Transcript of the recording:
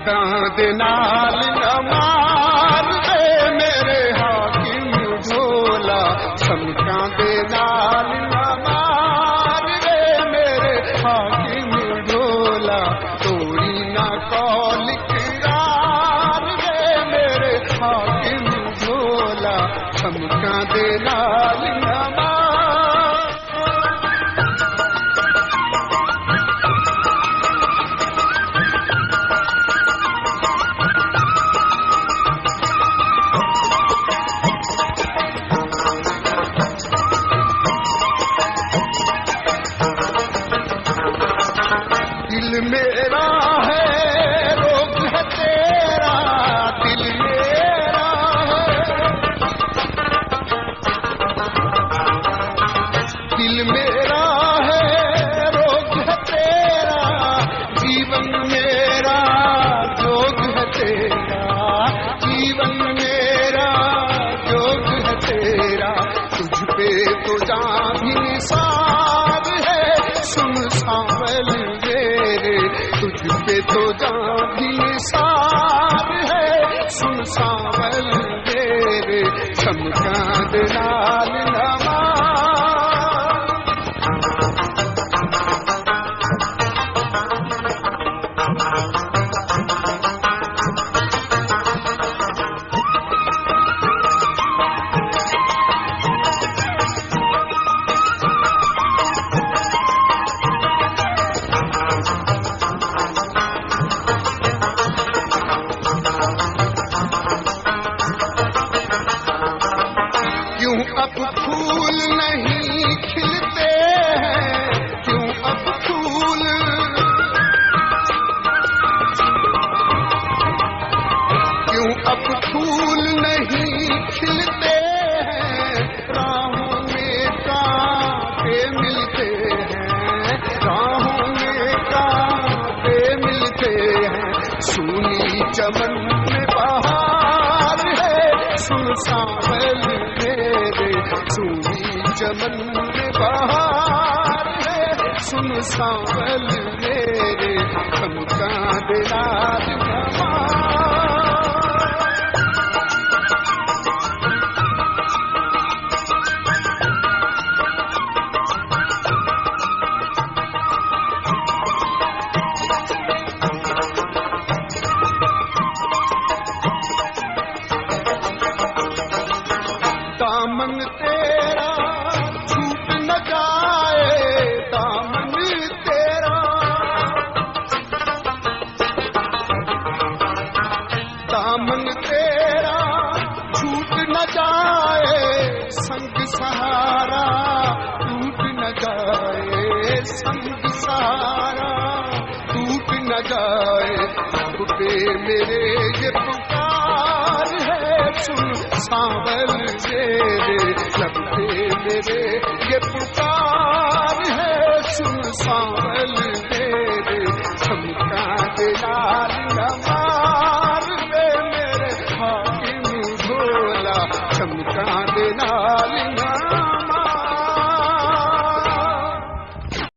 चमਕਾਂ ਦੇ ਨਾਲ ਨਾ ਮਾਰ ਵੇ ਮੇਰੇ ਹਾਕਿਮ ਢੋਲਾ ਚਮਕਾਂ ਦੇ ਨਾਲ ਨਾ ਮਾਰ ਵੇ ਮੇਰੇ ਹਾਕਿਮ ਢੋਲਾ ਤੋੜੀ ਨਾ ਕੌਲ ਇਕਰਾਰ ਵੇ ਮੇਰੇ ਹਾਕਿਮ ਢੋਲਾ ਚਮਕਾਂ ਦੇ ਨਾਲ ਨਾ मेरा है रोग है तेरा दिल मेरा है दिल मेरा है रोग है तेरा जीवन मेरा जोग है तेरा जीवन मेरा जोग है तेरा तुझ पे तो जान भी निसार है सुन सांवल तुझ पे तो जान भी निसार है सुन सांवल मेरे चमਕਾਂ ਦੇ ਨਾਲ ਨਵਾ क्यों अब फूल नहीं खिलते हैं क्यों अब फूल क्यों अब फूल नहीं खिलते हैं राहों में कांटे मिलते हैं राहों में कांटे मिलते हैं सूनी चमन में बहार है सुन सांवल सूनी चमन में बहार है सुन सांवल मेरे चमਕਾਂ ਦੇ ਨਾਲ ਨਵਾ दामन तेरा छूट न जाए दामन तेरा दामन तेरा छूट न जाए संग सहारा टूट न जाए संग सहारा टूट न जाए टूटे मेरे ये पुकार है सुन सांवल मेरे लब पे मेरे ये पुकार है सुन सांवल